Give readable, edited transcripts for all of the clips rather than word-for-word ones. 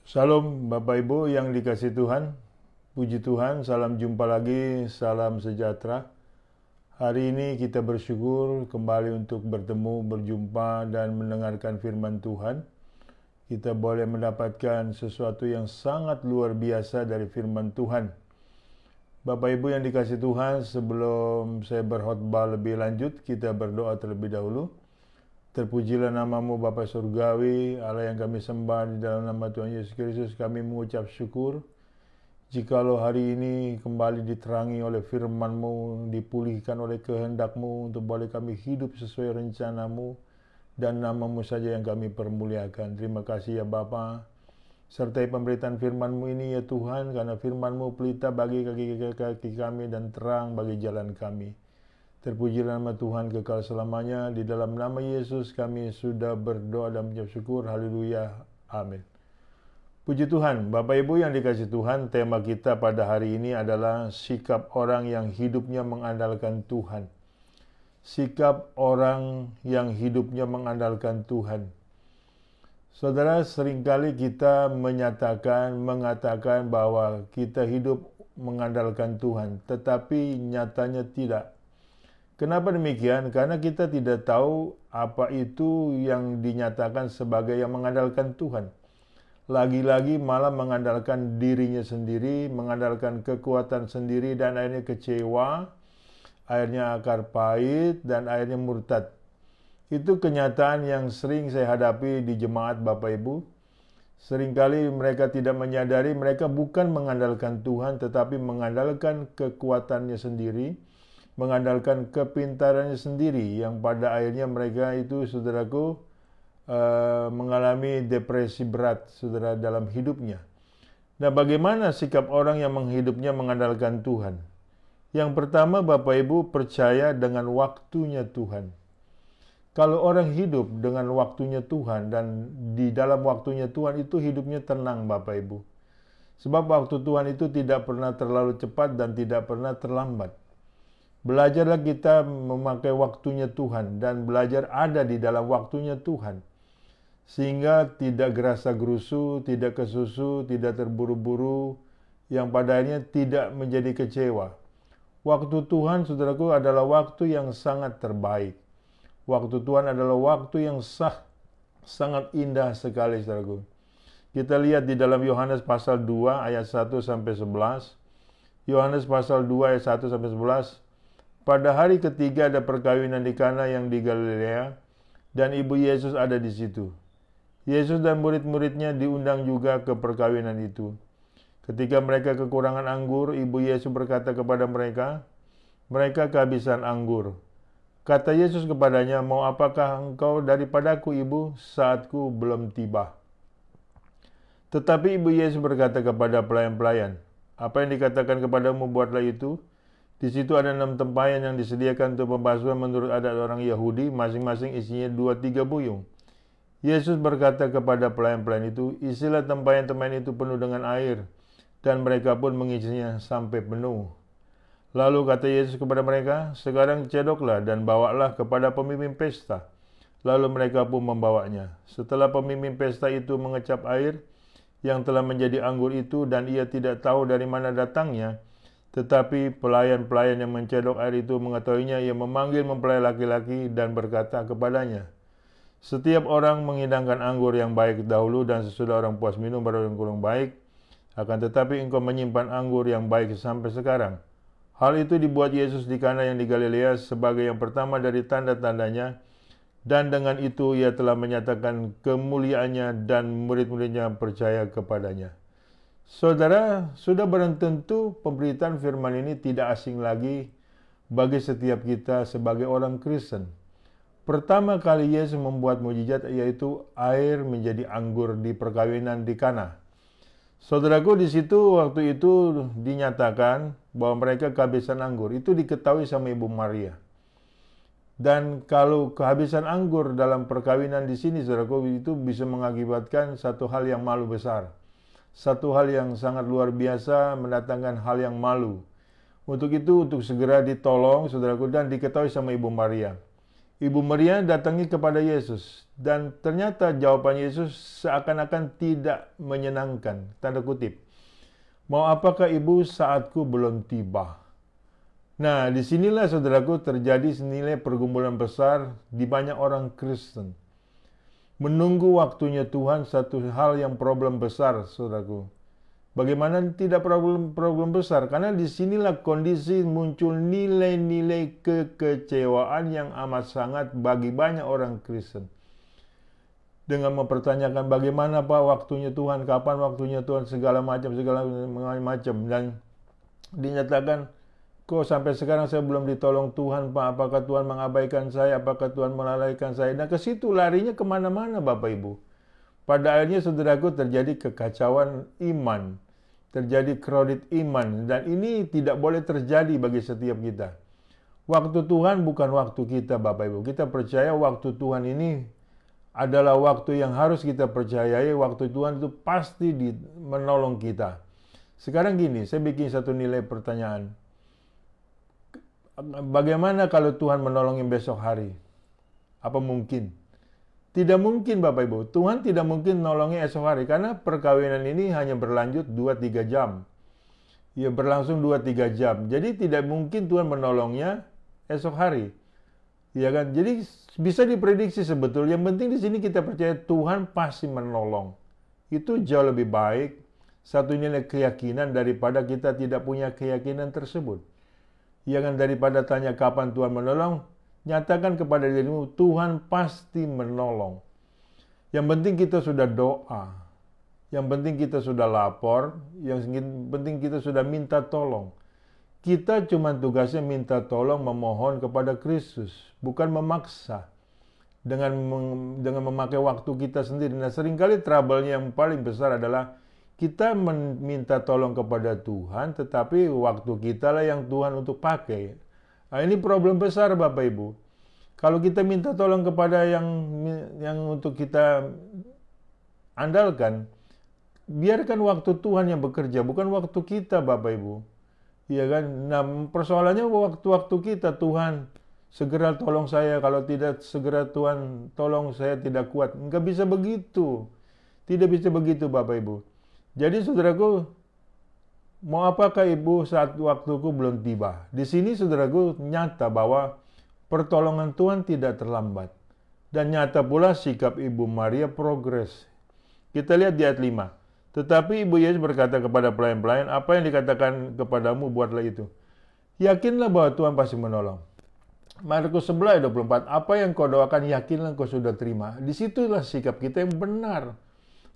Salam Bapak Ibu yang dikasih Tuhan, puji Tuhan, salam jumpa lagi, salam sejahtera. Hari ini kita bersyukur kembali untuk bertemu, berjumpa, dan mendengarkan firman Tuhan. Kita boleh mendapatkan sesuatu yang sangat luar biasa dari firman Tuhan. Bapak Ibu yang dikasih Tuhan, sebelum saya berkhotbah lebih lanjut, kita berdoa terlebih dahulu. Terpujilah namamu Bapa Surgawi, Allah yang kami sembah di dalam nama Tuhan Yesus Kristus. Kami mengucap syukur jikalau hari ini kembali diterangi oleh firman-Mu, dipulihkan oleh kehendak-Mu untuk boleh kami hidup sesuai rencana-Mu, dan nama-Mu saja yang kami permuliakan. Terima kasih ya Bapa. Sertai pemberitaan firman-Mu ini ya Tuhan, karena firman-Mu pelita bagi kaki kami dan terang bagi jalan kami. Terpujilah nama Tuhan kekal selamanya. Di dalam nama Yesus kami sudah berdoa dan mengucap syukur. Haleluya. Amin. Puji Tuhan. Bapak Ibu yang dikasih Tuhan, tema kita pada hari ini adalah sikap orang yang hidupnya mengandalkan Tuhan. Sikap orang yang hidupnya mengandalkan Tuhan. Saudara, seringkali kita mengatakan bahwa kita hidup mengandalkan Tuhan, tetapi nyatanya tidak. Kenapa demikian? Karena kita tidak tahu apa itu yang dinyatakan sebagai yang mengandalkan Tuhan. Lagi-lagi malah mengandalkan dirinya sendiri, mengandalkan kekuatan sendiri, dan akhirnya kecewa, akhirnya akar pahit, dan akhirnya murtad. Itu kenyataan yang sering saya hadapi di jemaat Bapak Ibu. Seringkali mereka tidak menyadari mereka bukan mengandalkan Tuhan, tetapi mengandalkan kekuatannya sendiri, mengandalkan kepintarannya sendiri, yang pada akhirnya mereka itu, saudaraku, mengalami depresi berat, saudara, dalam hidupnya. Nah, bagaimana sikap orang yang hidupnya mengandalkan Tuhan? Yang pertama, Bapak Ibu, percaya dengan waktunya Tuhan. Kalau orang hidup dengan waktunya Tuhan dan di dalam waktunya Tuhan itu hidupnya tenang, Bapak Ibu. Sebab waktu Tuhan itu tidak pernah terlalu cepat dan tidak pernah terlambat. Belajarlah kita memakai waktunya Tuhan dan belajar ada di dalam waktunya Tuhan. Sehingga tidak gerasa gerusu, tidak kesusu, tidak terburu-buru, yang pada akhirnya tidak menjadi kecewa. Waktu Tuhan, saudaraku, adalah waktu yang sangat terbaik. Waktu Tuhan adalah waktu yang sangat indah sekali, saudaraku. Kita lihat di dalam Yohanes pasal 2 ayat 1 sampai 11. Yohanes pasal 2 ayat 1 sampai 11. Pada hari ketiga ada perkawinan di Kana yang di Galilea, dan ibu Yesus ada di situ. Yesus dan murid-muridnya diundang juga ke perkawinan itu. Ketika mereka kekurangan anggur, ibu Yesus berkata kepada mereka, "Mereka kehabisan anggur." Kata Yesus kepadanya, "Mau apakah engkau daripadaku, ibu? Saatku belum tiba." Tetapi ibu Yesus berkata kepada pelayan-pelayan, "Apa yang dikatakan kepadamu, buatlah itu." Di situ ada 6 tempayan yang disediakan untuk pembasuhan menurut adat orang Yahudi, masing-masing isinya 2-3 buyung. Yesus berkata kepada pelayan-pelayan itu, "Isilah tempayan-tempayan itu penuh dengan air," dan mereka pun mengisinya sampai penuh. Lalu kata Yesus kepada mereka, "Sekarang cedoklah dan bawalah kepada pemimpin pesta." Lalu mereka pun membawanya. Setelah pemimpin pesta itu mengecap air yang telah menjadi anggur itu, dan ia tidak tahu dari mana datangnya, tetapi pelayan-pelayan yang mencedok air itu mengetahuinya, ia memanggil mempelai laki-laki dan berkata kepadanya, "Setiap orang menghidangkan anggur yang baik dahulu, dan sesudah orang puas minum baru yang kurang baik. Akan tetapi engkau menyimpan anggur yang baik sampai sekarang." Hal itu dibuat Yesus di Kana yang di Galilea sebagai yang pertama dari tanda-tandanya, dan dengan itu ia telah menyatakan kemuliaannya dan murid-muridnya percaya kepadanya. Saudara, sudah barang tentu pemberitaan firman ini tidak asing lagi bagi setiap kita sebagai orang Kristen. Pertama kali Yesus membuat mujizat, yaitu air menjadi anggur di perkawinan di Kana. Saudaraku, di situ waktu itu dinyatakan bahwa mereka kehabisan anggur. Itu diketahui sama Ibu Maria. Dan kalau kehabisan anggur dalam perkawinan di sini, saudaraku, itu bisa mengakibatkan satu hal yang malu besar. Satu hal yang sangat luar biasa, mendatangkan hal yang malu. Untuk itu, untuk segera ditolong, saudaraku, dan diketahui sama Ibu Maria. Ibu Maria datangi kepada Yesus dan ternyata jawaban Yesus seakan-akan tidak menyenangkan. Tanda kutip. Mau apakah ibu, saatku belum tiba. Nah, disinilah saudaraku terjadi senilai pergumulan besar di banyak orang Kristen. Menunggu waktunya Tuhan satu hal yang problem besar, saudaraku. Bagaimana tidak problem besar? Karena disinilah kondisi muncul nilai-nilai kekecewaan yang amat sangat bagi banyak orang Kristen. Dengan mempertanyakan bagaimana Pak waktunya Tuhan, kapan waktunya Tuhan, segala macam. Dan dinyatakan, kok sampai sekarang saya belum ditolong Tuhan Pak, apakah Tuhan mengabaikan saya, apakah Tuhan melalaikan saya. Dan ke situ larinya kemana-mana Bapak Ibu. Pada akhirnya saudaraku terjadi kekacauan iman, terjadi kredit iman, dan ini tidak boleh terjadi bagi setiap kita. Waktu Tuhan bukan waktu kita Bapak Ibu. Kita percaya waktu Tuhan ini adalah waktu yang harus kita percayai. Waktu Tuhan itu pasti menolong kita. Sekarang gini, saya bikin satu nilai pertanyaan. Bagaimana kalau Tuhan menolongin besok hari? Apa mungkin? Tidak mungkin Bapak Ibu. Tuhan tidak mungkin nolongnya esok hari. Karena perkawinan ini hanya berlanjut 2-3 jam. Ya berlangsung 2-3 jam. Jadi tidak mungkin Tuhan menolongnya esok hari. Ya kan? Jadi bisa diprediksi sebetulnya. Yang penting di sini kita percaya Tuhan pasti menolong. Itu jauh lebih baik. Satu nilai keyakinan daripada kita tidak punya keyakinan tersebut. Ya kan? Daripada tanya kapan Tuhan menolong, nyatakan kepada dirimu, Tuhan pasti menolong. Yang penting kita sudah doa. Yang penting kita sudah lapor. Yang penting kita sudah minta tolong. Kita cuma tugasnya minta tolong, memohon kepada Kristus. Bukan memaksa. Dengan memakai waktu kita sendiri. Nah seringkali trouble-nya yang paling besar adalah kita meminta tolong kepada Tuhan, tetapi waktu kita lah yang Tuhan untuk pakai. Nah, ini problem besar Bapak Ibu. Kalau kita minta tolong kepada yang untuk kita andalkan, biarkan waktu Tuhan yang bekerja, bukan waktu kita Bapak Ibu. Iya kan? Nah, persoalannya waktu-waktu kita, Tuhan segera tolong saya, kalau tidak segera Tuhan tolong saya tidak kuat. Enggak bisa begitu. Tidak bisa begitu Bapak Ibu. Jadi saudaraku, mau apakah ibu saat waktuku belum tiba? Di sini saudaraku nyata bahwa pertolongan Tuhan tidak terlambat. Dan nyata pula sikap Ibu Maria progres. Kita lihat di ayat 5. Tetapi Ibu Yesus berkata kepada pelayan-pelayan, apa yang dikatakan kepadamu buatlah itu. Yakinlah bahwa Tuhan pasti menolong. Markus 11 ayat 24. Apa yang kau doakan yakinlah kau sudah terima. Disitulah sikap kita yang benar.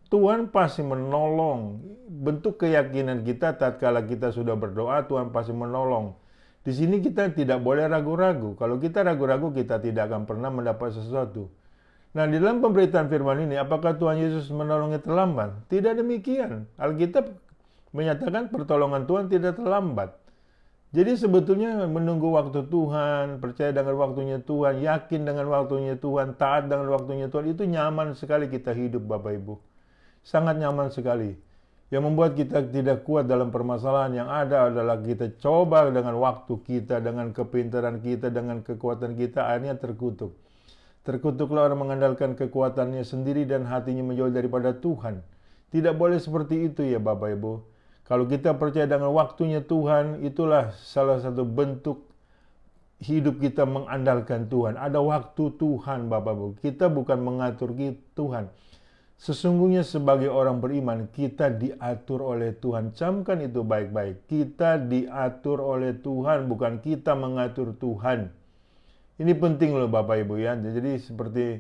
Tuhan pasti menolong. Bentuk keyakinan kita tatkala kita sudah berdoa, Tuhan pasti menolong. Di sini kita tidak boleh ragu-ragu. Kalau kita ragu-ragu, kita tidak akan pernah mendapat sesuatu. Nah, di dalam pemberitaan firman ini, apakah Tuhan Yesus menolongnya terlambat? Tidak demikian. Alkitab menyatakan pertolongan Tuhan tidak terlambat. Jadi sebetulnya menunggu waktu Tuhan, percaya dengan waktunya Tuhan, yakin dengan waktunya Tuhan, taat dengan waktunya Tuhan, itu nyaman sekali kita hidup Bapak Ibu. Sangat nyaman sekali. Yang membuat kita tidak kuat dalam permasalahan yang ada adalah kita coba dengan waktu kita, dengan kepintaran kita, dengan kekuatan kita, akhirnya terkutuk. Terkutuklah orang mengandalkan kekuatannya sendiri dan hatinya menjauh daripada Tuhan. Tidak boleh seperti itu ya Bapak Ibu. Kalau kita percaya dengan waktunya Tuhan, itulah salah satu bentuk hidup kita mengandalkan Tuhan. Ada waktu Tuhan Bapak Ibu. Kita bukan mengatur Tuhan. Sesungguhnya sebagai orang beriman, kita diatur oleh Tuhan. Camkan itu baik-baik. Kita diatur oleh Tuhan, bukan kita mengatur Tuhan. Ini penting loh Bapak Ibu ya. Jadi seperti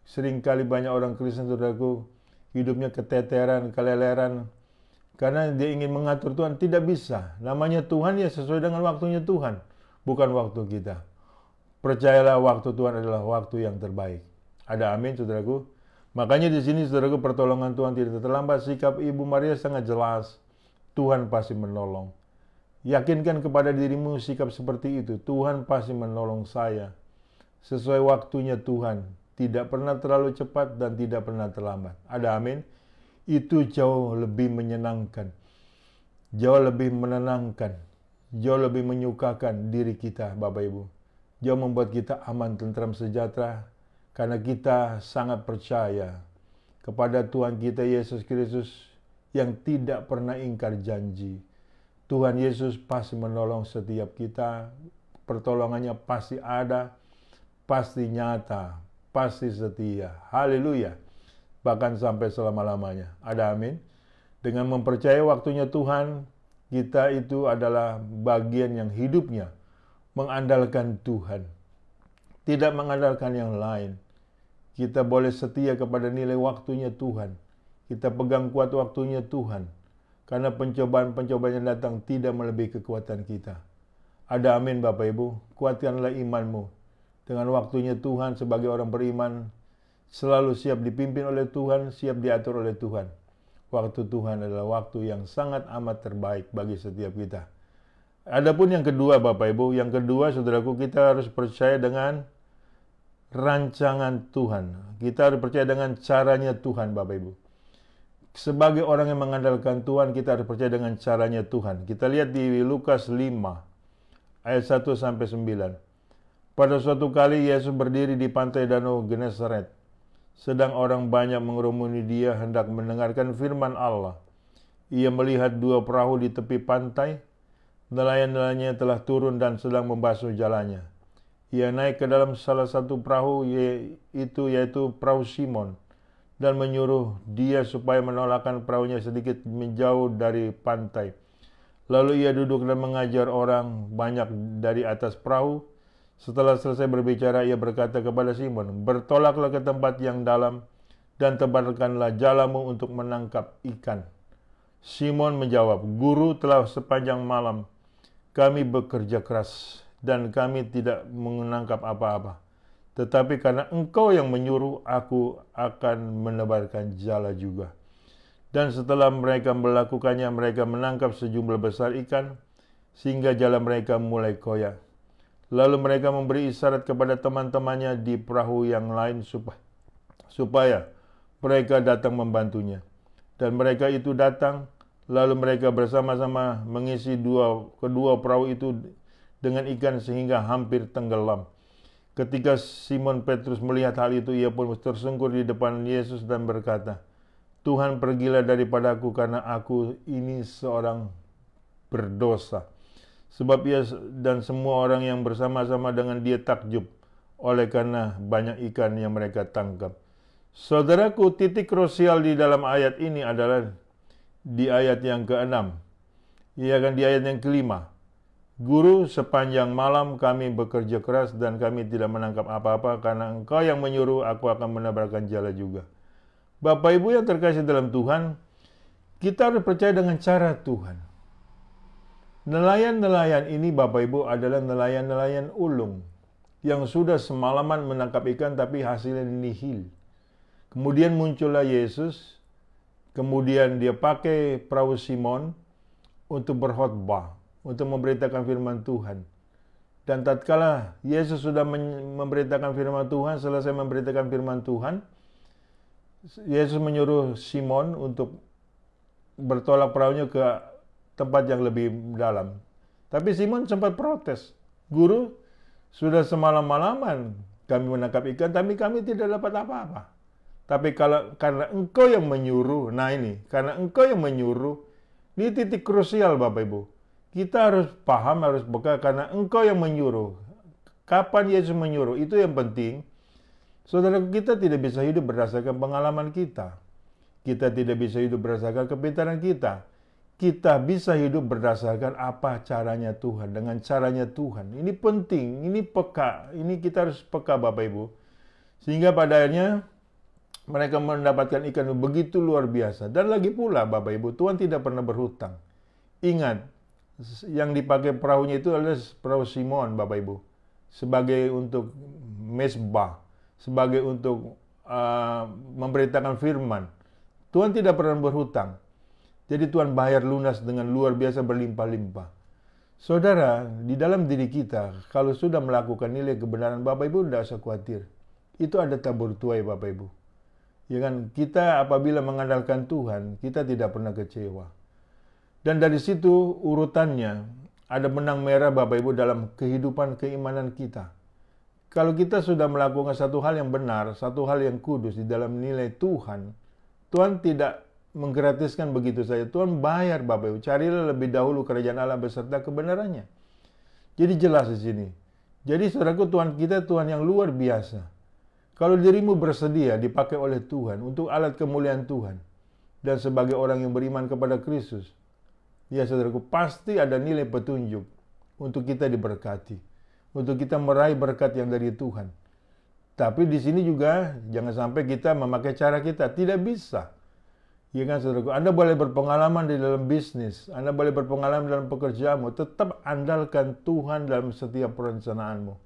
seringkali banyak orang Kristen, saudaraku, hidupnya keteteran, keleleran. Karena dia ingin mengatur Tuhan, tidak bisa. Namanya Tuhan ya sesuai dengan waktunya Tuhan. Bukan waktu kita. Percayalah waktu Tuhan adalah waktu yang terbaik. Ada amin saudaraku. Makanya di sini saudaraku pertolongan Tuhan tidak terlambat. Sikap Ibu Maria sangat jelas. Tuhan pasti menolong. Yakinkan kepada dirimu sikap seperti itu. Tuhan pasti menolong saya. Sesuai waktunya Tuhan. Tidak pernah terlalu cepat dan tidak pernah terlambat. Ada amin? Itu jauh lebih menyenangkan. Jauh lebih menenangkan. Jauh lebih menyukakan diri kita Bapak Ibu. Dia membuat kita aman, tentram, sejahtera, karena kita sangat percaya kepada Tuhan kita Yesus Kristus yang tidak pernah ingkar janji. Tuhan Yesus pasti menolong setiap kita, pertolongannya pasti ada, pasti nyata, pasti setia. Haleluya. Bahkan sampai selama-lamanya. Ada amin. Dengan mempercayai waktunya Tuhan, kita itu adalah bagian yang hidupnya mengandalkan Tuhan, tidak mengandalkan yang lain. Kita boleh setia kepada nilai waktunya Tuhan. Kita pegang kuat waktunya Tuhan. Karena pencobaan-pencobaan yang datang tidak melebihi kekuatan kita. Ada amin Bapak Ibu. Kuatkanlah imanmu. Dengan waktunya Tuhan sebagai orang beriman, selalu siap dipimpin oleh Tuhan, siap diatur oleh Tuhan. Waktu Tuhan adalah waktu yang sangat amat terbaik bagi setiap kita. Adapun yang kedua Bapak Ibu, yang kedua saudaraku, kita harus percaya dengan rancangan Tuhan. Kita harus percaya dengan caranya Tuhan Bapak Ibu. Sebagai orang yang mengandalkan Tuhan, kita harus percaya dengan caranya Tuhan. Kita lihat di Lukas 5, ayat 1-9. Pada suatu kali Yesus berdiri di pantai Danau Genesaret. Sedang orang banyak mengerumuni dia hendak mendengarkan firman Allah. Ia melihat dua perahu di tepi pantai. Nelayan-nelayannya telah turun dan sedang membasuh jalannya. Ia naik ke dalam salah satu perahu, yaitu perahu Simon, dan menyuruh dia supaya menolakkan perahunya sedikit menjauh dari pantai. Lalu ia duduk dan mengajar orang banyak dari atas perahu. Setelah selesai berbicara, ia berkata kepada Simon, "Bertolaklah ke tempat yang dalam dan tebarkanlah jalamu untuk menangkap ikan." Simon menjawab, "Guru, telah sepanjang malam kami bekerja keras dan kami tidak menangkap apa-apa. Tetapi karena Engkau yang menyuruh, aku akan menebarkan jala juga." Dan setelah mereka melakukannya, mereka menangkap sejumlah besar ikan, sehingga jala mereka mulai koyak. Lalu mereka memberi isyarat kepada teman-temannya di perahu yang lain supaya mereka datang membantunya. Dan mereka itu datang, lalu mereka bersama-sama mengisi kedua perahu itu dengan ikan sehingga hampir tenggelam. Ketika Simon Petrus melihat hal itu, ia pun tersungkur di depan Yesus dan berkata, "Tuhan, pergilah daripadaku karena aku ini seorang berdosa." Sebab ia dan semua orang yang bersama-sama dengan dia takjub oleh karena banyak ikan yang mereka tangkap. Saudaraku, titik krusial di dalam ayat ini adalah di ayat yang ke-6. Ia kan di ayat yang ke-5. "Guru, sepanjang malam kami bekerja keras dan kami tidak menangkap apa-apa, karena Engkau yang menyuruh, aku akan menebarkan jala juga." Bapak Ibu yang terkasih dalam Tuhan, kita harus percaya dengan cara Tuhan. Nelayan-nelayan ini Bapak Ibu adalah nelayan-nelayan ulung yang sudah semalaman menangkap ikan tapi hasilnya nihil. Kemudian muncullah Yesus, kemudian dia pakai perahu Simon untuk berkhotbah, untuk memberitakan firman Tuhan. Dan tatkala Yesus sudah memberitakan firman Tuhan, selesai memberitakan firman Tuhan, Yesus menyuruh Simon untuk bertolak perahunya ke tempat yang lebih dalam. Tapi Simon sempat protes. "Guru, sudah semalam-malaman kami menangkap ikan, tapi kami tidak dapat apa-apa. Tapi karena Engkau yang menyuruh," nah ini, karena Engkau yang menyuruh, ini titik krusial Bapak Ibu. Kita harus paham, harus peka karena Engkau yang menyuruh. Kapan Yesus menyuruh, itu yang penting. Saudara, kita tidak bisa hidup berdasarkan pengalaman kita. Kita tidak bisa hidup berdasarkan kepintaran kita. Kita bisa hidup berdasarkan apa caranya Tuhan, dengan caranya Tuhan. Ini penting, ini peka, ini kita harus peka Bapak Ibu. Sehingga pada akhirnya mereka mendapatkan ikan begitu luar biasa. Dan lagi pula Bapak Ibu, Tuhan tidak pernah berhutang. Ingat, yang dipakai perahunya itu adalah perahu Simon Bapak Ibu. Sebagai untuk mesbah, sebagai untuk memberitakan firman. Tuhan tidak pernah berhutang. Jadi Tuhan bayar lunas dengan luar biasa berlimpah-limpah. Saudara, di dalam diri kita, kalau sudah melakukan nilai kebenaran, Bapak Ibu tidak usah khawatir. Itu ada tabur tuai Bapak Ibu. Ya kan, kita apabila mengandalkan Tuhan, kita tidak pernah kecewa. Dan dari situ urutannya, ada benang merah Bapak Ibu dalam kehidupan keimanan kita. kalau kita sudah melakukan satu hal yang benar, satu hal yang kudus di dalam nilai Tuhan, Tuhan tidak menggratiskan begitu saja. Tuhan bayar, Bapak Ibu. Carilah lebih dahulu kerajaan Allah beserta kebenarannya. Jadi jelas di sini. Jadi saudaraku, Tuhan kita Tuhan yang luar biasa. Kalau dirimu bersedia dipakai oleh Tuhan untuk alat kemuliaan Tuhan dan sebagai orang yang beriman kepada Kristus, ya saudaraku, pasti ada nilai petunjuk untuk kita diberkati, untuk kita meraih berkat yang dari Tuhan. Tapi di sini juga jangan sampai kita memakai cara kita, tidak bisa. Ya kan saudaraku, Anda boleh berpengalaman di dalam bisnis, Anda boleh berpengalaman dalam pekerjaanmu, tetap andalkan Tuhan dalam setiap perencanaanmu.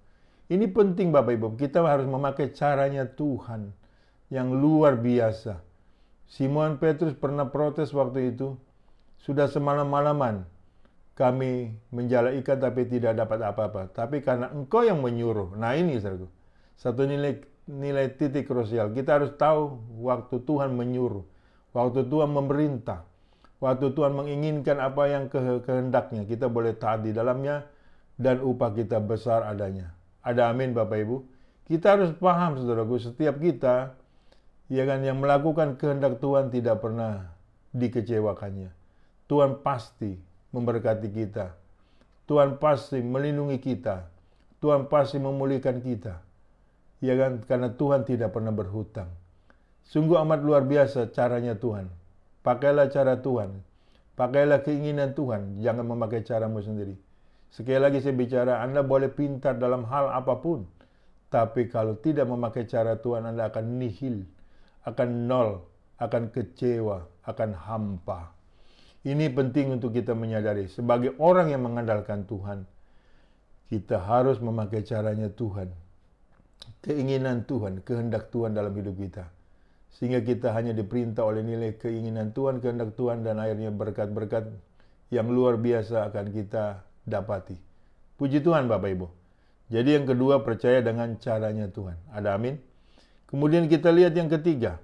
Ini penting Bapak Ibu, kita harus memakai caranya Tuhan yang luar biasa. Simon Petrus pernah protes waktu itu, sudah semalam-malaman kami menjala ikan tapi tidak dapat apa-apa. Tapi karena Engkau yang menyuruh. Nah ini saudaraku, satu nilai titik krusial. Kita harus tahu waktu Tuhan menyuruh. Waktu Tuhan memerintah, waktu Tuhan menginginkan apa yang kehendaknya, kita boleh taat di dalamnya dan upah kita besar adanya. Ada amin Bapak Ibu. Kita harus paham saudaraku, setiap kita ya kan yang melakukan kehendak Tuhan tidak pernah dikecewakannya. Tuhan pasti memberkati kita. Tuhan pasti melindungi kita. Tuhan pasti memulihkan kita. Ya kan, karena Tuhan tidak pernah berhutang. Sungguh amat luar biasa caranya Tuhan. Pakailah cara Tuhan. Pakailah keinginan Tuhan. Jangan memakai caramu sendiri. Sekali lagi saya bicara, Anda boleh pintar dalam hal apapun. Tapi kalau tidak memakai cara Tuhan, Anda akan nihil. Akan nol. Akan kecewa. Akan hampa. Ini penting untuk kita menyadari. Sebagai orang yang mengandalkan Tuhan, kita harus memakai caranya Tuhan. Keinginan Tuhan, kehendak Tuhan dalam hidup kita. Sehingga kita hanya diperintah oleh nilai keinginan Tuhan, kehendak Tuhan, dan akhirnya berkat-berkat yang luar biasa akan kita dapati. Puji Tuhan Bapak Ibu. Jadi yang kedua, percaya dengan caranya Tuhan. Ada amin? Kemudian kita lihat yang ketiga.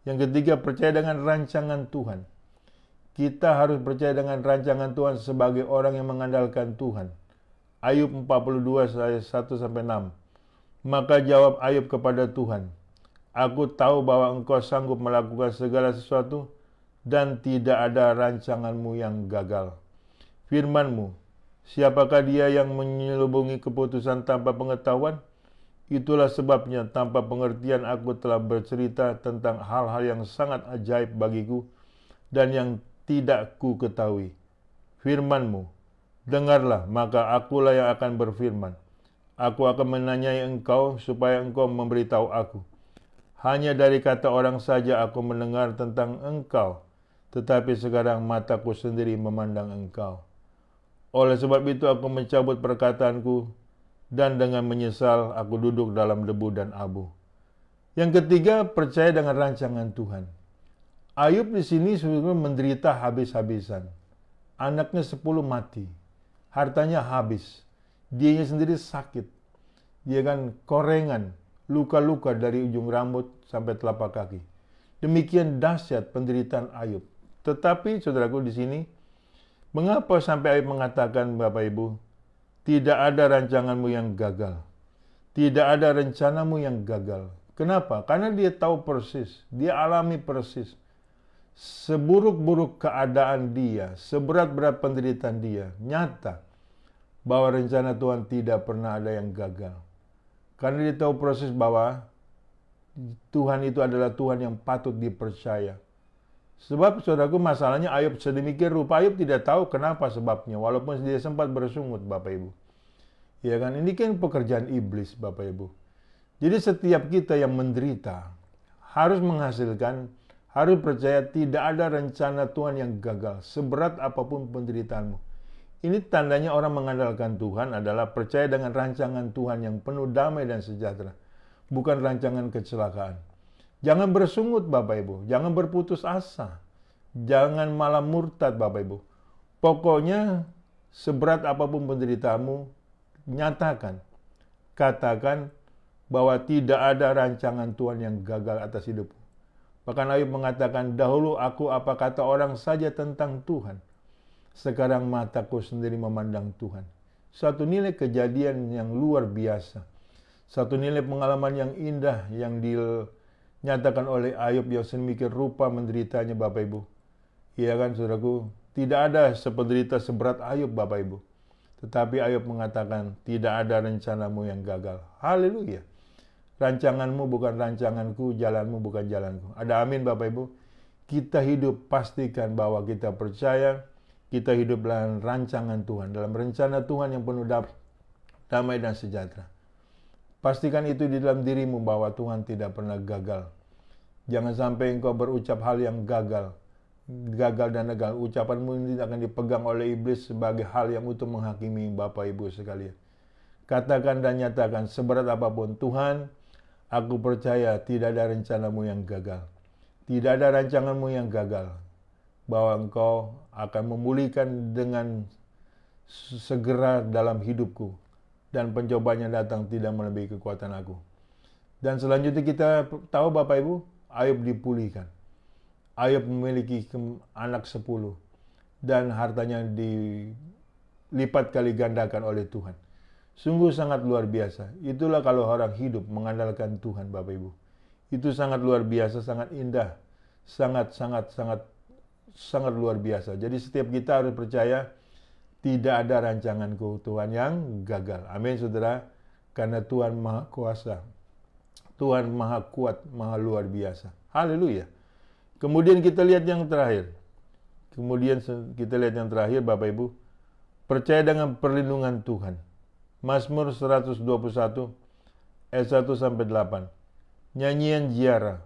Yang ketiga, percaya dengan rancangan Tuhan. Kita harus percaya dengan rancangan Tuhan sebagai orang yang mengandalkan Tuhan. Ayub 42 ayat 1-6. Maka jawab Ayub kepada Tuhan, Aku tahu bahwa Engkau sanggup melakukan segala sesuatu dan tidak ada rancanganmu yang gagal. Firman-Mu, siapakah dia yang menyelubungi keputusan tanpa pengetahuan? Itulah sebabnya tanpa pengertian aku telah bercerita tentang hal-hal yang sangat ajaib bagiku dan yang tidak ku ketahui. Firman-Mu, dengarlah, maka akulah yang akan berfirman. Aku akan menanyai Engkau supaya Engkau memberitahu aku. Hanya dari kata orang saja aku mendengar tentang Engkau, tetapi sekarang mataku sendiri memandang Engkau. Oleh sebab itu aku mencabut perkataanku, dan dengan menyesal aku duduk dalam debu dan abu. Yang ketiga, percaya dengan rancangan Tuhan. Ayub di sini sebenarnya menderita habis-habisan. Anaknya 10 mati, hartanya habis, dianya sendiri sakit, dia kan korengan, luka-luka dari ujung rambut sampai telapak kaki. Demikian dahsyat penderitaan Ayub. Tetapi saudaraku di sini, mengapa sampai Ayub mengatakan Bapak Ibu, tidak ada rancanganmu yang gagal. Tidak ada rencanamu yang gagal. Kenapa? Karena dia tahu persis, dia alami persis. Seburuk-buruk keadaan dia, seberat-berat penderitaan dia, nyata bahwa rencana Tuhan tidak pernah ada yang gagal. Karena dia tahu proses bahwa Tuhan itu adalah Tuhan yang patut dipercaya. Sebab saudaraku, masalahnya Ayub sedemikian rupa, Ayub tidak tahu kenapa sebabnya, walaupun dia sempat bersungut Bapak Ibu. Ya kan, ini kan pekerjaan iblis Bapak Ibu. Jadi setiap kita yang menderita harus menghasilkan, harus percaya tidak ada rencana Tuhan yang gagal, seberat apapun penderitaanmu. Ini tandanya orang mengandalkan Tuhan adalah percaya dengan rancangan Tuhan yang penuh damai dan sejahtera. Bukan rancangan kecelakaan. Jangan bersungut Bapak Ibu. Jangan berputus asa. Jangan malah murtad Bapak Ibu. Pokoknya seberat apapun penderitaanmu, nyatakan. Katakan bahwa tidak ada rancangan Tuhan yang gagal atas hidupmu. Bahkan Ayub mengatakan, dahulu aku apa kata orang saja tentang Tuhan. Sekarang mataku sendiri memandang Tuhan. Suatu nilai kejadian yang luar biasa. Satu nilai pengalaman yang indah yang dinyatakan oleh Ayub yang sedemikian rupa menderitanya Bapak Ibu. Iya kan saudaraku, tidak ada sependerita seberat Ayub Bapak Ibu. Tetapi Ayub mengatakan, tidak ada rencanamu yang gagal. Haleluya. Rancanganmu bukan rancanganku, jalanmu bukan jalanku. Ada amin Bapak Ibu. Kita hidup pastikan bahwa kita percaya, kita hidup dalam rancangan Tuhan, dalam rencana Tuhan yang penuh damai dan sejahtera. Pastikan itu di dalam dirimu bahwa Tuhan tidak pernah gagal. Jangan sampai engkau berucap hal yang gagal dan gagal. Ucapanmu ini akan dipegang oleh iblis sebagai hal yang untuk menghakimi Bapak Ibu sekalian. Katakan dan nyatakan seberat apapun, Tuhan, aku percaya tidak ada rencanamu yang gagal. Tidak ada rancanganmu yang gagal. Bahwa engkau akan memulihkan dengan segera dalam hidupku. Dan pencobaan yang datang tidak melebihi kekuatan aku. Dan selanjutnya kita tahu Bapak Ibu, Ayub dipulihkan. Ayub memiliki anak 10. Dan hartanya dilipat kali gandakan oleh Tuhan. Sungguh sangat luar biasa. Itulah kalau orang hidup mengandalkan Tuhan Bapak Ibu. Itu sangat luar biasa, sangat indah. Sangat luar biasa. Jadi setiap kita harus percaya tidak ada rancanganku Tuhan yang gagal. Amin saudara. Karena Tuhan Maha Kuasa. Tuhan Maha Kuat, Maha luar biasa. Haleluya. Kemudian kita lihat yang terakhir. Bapak Ibu. Percaya dengan perlindungan Tuhan. Mazmur 121 ayat 1-8. Nyanyian ziarah.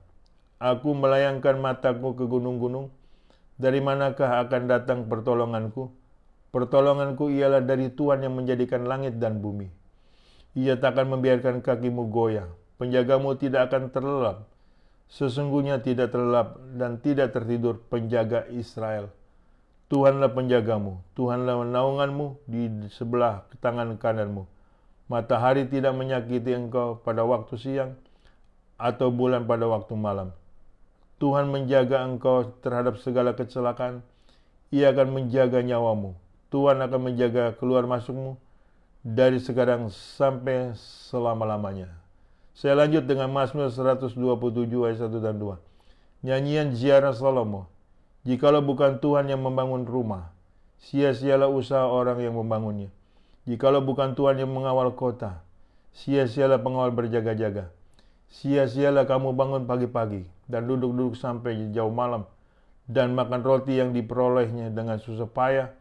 Aku melayangkan mataku ke gunung-gunung. Dari manakah akan datang pertolonganku? Pertolonganku ialah dari Tuhan yang menjadikan langit dan bumi. Ia tak akan membiarkan kakimu goyah. Penjagamu tidak akan terlelap. Sesungguhnya tidak terlelap dan tidak tertidur penjaga Israel. Tuhanlah penjagamu. Tuhanlah naunganmu di sebelah tangan kananmu. Matahari tidak menyakiti engkau pada waktu siang atau bulan pada waktu malam. Tuhan menjaga engkau terhadap segala kecelakaan. Ia akan menjaga nyawamu. Tuhan akan menjaga keluar masukmu dari sekarang sampai selama-lamanya. Saya lanjut dengan Mazmur 127 ayat 1 dan 2. Nyanyian ziarah Salomo. Jikalau bukan Tuhan yang membangun rumah, sia-sialah usaha orang yang membangunnya. Jikalau bukan Tuhan yang mengawal kota, sia-sialah pengawal berjaga-jaga. Sia-sialah kamu bangun pagi-pagi dan duduk-duduk sampai jauh malam dan makan roti yang diperolehnya dengan susah payah,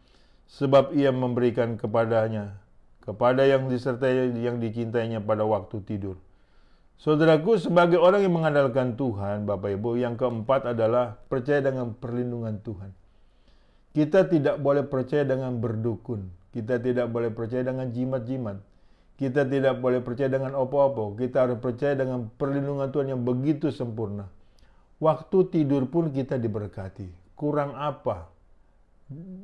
sebab ia memberikan kepada yang disertai yang dicintainya pada waktu tidur. Saudaraku, sebagai orang yang mengandalkan Tuhan, Bapak Ibu, yang keempat adalah percaya dengan perlindungan Tuhan. Kita tidak boleh percaya dengan berdukun. Kita tidak boleh percaya dengan jimat-jimat. Kita tidak boleh percaya dengan opo-opo. Kita harus percaya dengan perlindungan Tuhan yang begitu sempurna. Waktu tidur pun kita diberkati. Kurang apa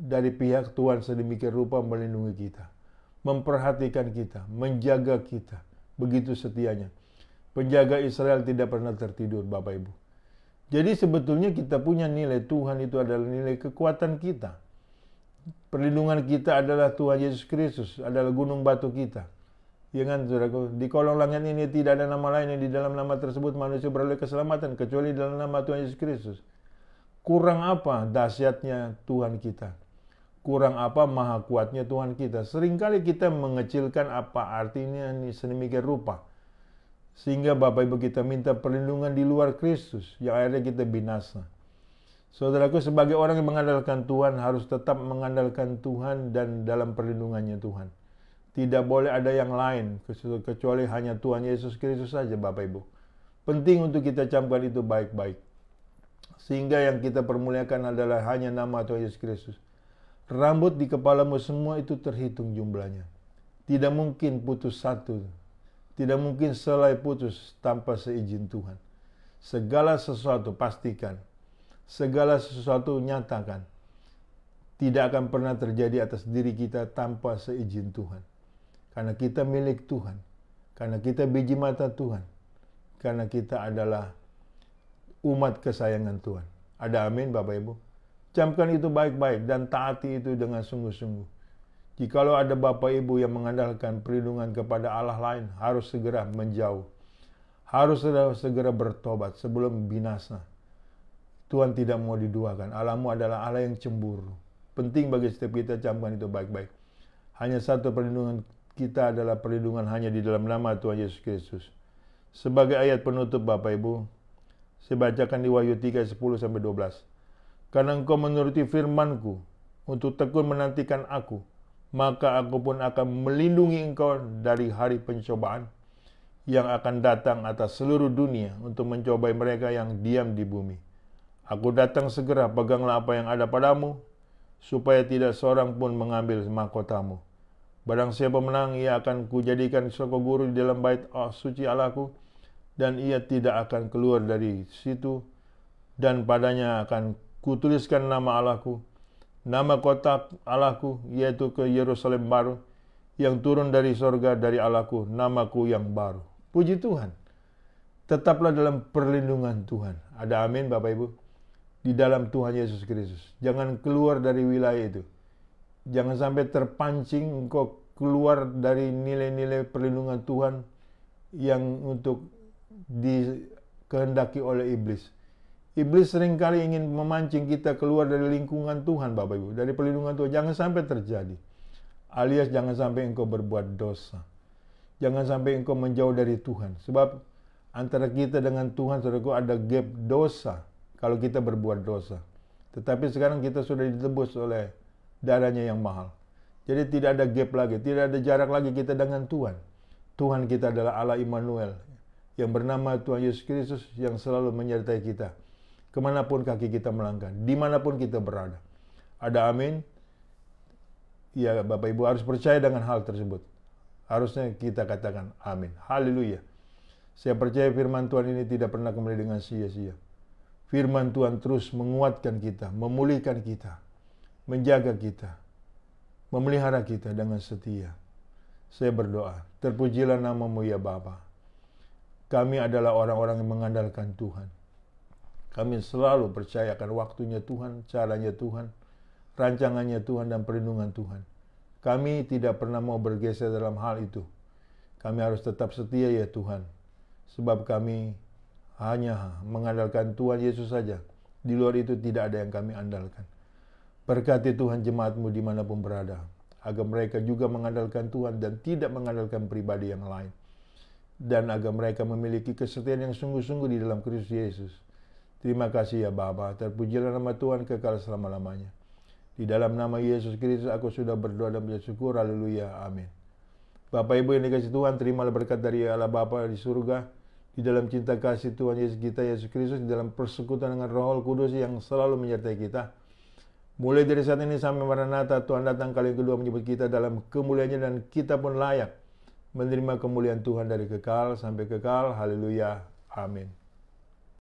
dari pihak Tuhan sedemikian rupa melindungi kita, memperhatikan kita, menjaga kita, begitu setianya. Penjaga Israel tidak pernah tertidur, Bapak Ibu. Jadi sebetulnya kita punya nilai Tuhan itu adalah nilai kekuatan kita. Perlindungan kita adalah Tuhan Yesus Kristus, adalah gunung batu kita. Ya kan, saudaraku? Di kolong langit ini tidak ada nama lain yang di dalam nama tersebut manusia beroleh keselamatan kecuali dalam nama Tuhan Yesus Kristus. Kurang apa dahsyatnya Tuhan kita? Kurang apa maha kuatnya Tuhan kita? Seringkali kita mengecilkan apa artinya ini sedemikian rupa. Sehingga Bapak Ibu kita minta perlindungan di luar Kristus, yang akhirnya kita binasa. Saudaraku, sebagai orang yang mengandalkan Tuhan, harus tetap mengandalkan Tuhan dan dalam perlindungannya Tuhan. Tidak boleh ada yang lain, kecuali hanya Tuhan Yesus Kristus saja, Bapak Ibu. Penting untuk kita camkan itu baik-baik. Sehingga yang kita permuliakan adalah hanya nama Tuhan Yesus Kristus. Rambut di kepalamu semua itu terhitung jumlahnya. Tidak mungkin putus satu. Tidak mungkin selai putus tanpa seizin Tuhan. Segala sesuatu pastikan. Segala sesuatu nyatakan. Tidak akan pernah terjadi atas diri kita tanpa seizin Tuhan. Karena kita milik Tuhan. Karena kita biji mata Tuhan. Karena kita adalah umat kesayangan Tuhan. Ada amin Bapak Ibu? Camkan itu baik-baik dan taati itu dengan sungguh-sungguh. Jikalau ada Bapak Ibu yang mengandalkan perlindungan kepada Allah lain, harus segera menjauh. Harus segera bertobat sebelum binasa. Tuhan tidak mau diduakan. Allahmu adalah Allah yang cemburu. Penting bagi setiap kita camkan itu baik-baik. Hanya satu perlindungan kita adalah perlindungan hanya di dalam nama Tuhan Yesus Kristus. Sebagai ayat penutup Bapak Ibu, saya bacakan di Wahyu 3, 10-12. Karena engkau menuruti firman-Ku untuk tekun menantikan Aku, maka Aku pun akan melindungi engkau dari hari pencobaan yang akan datang atas seluruh dunia untuk mencobai mereka yang diam di bumi. Aku datang segera, peganglah apa yang ada padamu, supaya tidak seorang pun mengambil mahkotamu. Barang siapa menang, ia akan kujadikan sebagai guru di dalam bait suci Allahku, dan ia tidak akan keluar dari situ, dan padanya akan kutuliskan nama Allahku, nama kota Allahku, yaitu ke Yerusalem baru, yang turun dari sorga dari Allahku, namaku yang baru. Puji Tuhan. Tetaplah dalam perlindungan Tuhan. Ada amin Bapak Ibu? Di dalam Tuhan Yesus Kristus. Jangan keluar dari wilayah itu. Jangan sampai terpancing engkau keluar dari nilai-nilai perlindungan Tuhan yang untuk dikehendaki oleh iblis. Iblis seringkali ingin memancing kita keluar dari lingkungan Tuhan Bapak Ibu. Dari perlindungan Tuhan. Jangan sampai terjadi. Alias jangan sampai engkau berbuat dosa. Jangan sampai engkau menjauh dari Tuhan. Sebab antara kita dengan Tuhan, saudaraku, ada gap dosa kalau kita berbuat dosa. Tetapi sekarang kita sudah ditebus oleh darahnya yang mahal. Jadi tidak ada gap lagi, tidak ada jarak lagi kita dengan Tuhan. Tuhan kita adalah Allah Immanuel, yang bernama Tuhan Yesus Kristus, yang selalu menyertai kita. Kemanapun kaki kita melangkah, dimanapun kita berada. Ada amin? Ya Bapak Ibu harus percaya dengan hal tersebut. Harusnya kita katakan amin. Haleluya. Saya percaya firman Tuhan ini tidak pernah kembali dengan sia-sia. Firman Tuhan terus menguatkan kita, memulihkan kita, menjaga kita, memelihara kita dengan setia. Saya berdoa, terpujilah nama-Mu ya Bapa. Kami adalah orang-orang yang mengandalkan Tuhan. Kami selalu percayakan waktunya Tuhan, caranya Tuhan, rancangannya Tuhan, dan perlindungan Tuhan. Kami tidak pernah mau bergeser dalam hal itu. Kami harus tetap setia ya Tuhan. Sebab kami hanya mengandalkan Tuhan Yesus saja. Di luar itu tidak ada yang kami andalkan. Berkati Tuhan jemaat-Mu dimanapun berada. Agar mereka juga mengandalkan Tuhan dan tidak mengandalkan pribadi yang lain. Dan agar mereka memiliki kesetiaan yang sungguh-sungguh di dalam Kristus Yesus. Terima kasih ya Bapa. Terpujilah nama Tuhan kekal selama-lamanya. Di dalam nama Yesus Kristus aku sudah berdoa dan bersyukur. Haleluya. Amin. Bapak Ibu yang dikasihi Tuhan, terimalah berkat dari Allah Bapa di surga. Di dalam cinta kasih Tuhan Yesus kita, Yesus Kristus, di dalam persekutuan dengan Roh Kudus yang selalu menyertai kita. Mulai dari saat ini sampai Maranatha, Tuhan datang kali kedua menyebut kita dalam kemuliaannya, dan kita pun layak menerima kemuliaan Tuhan dari kekal sampai kekal. Haleluya. Amin.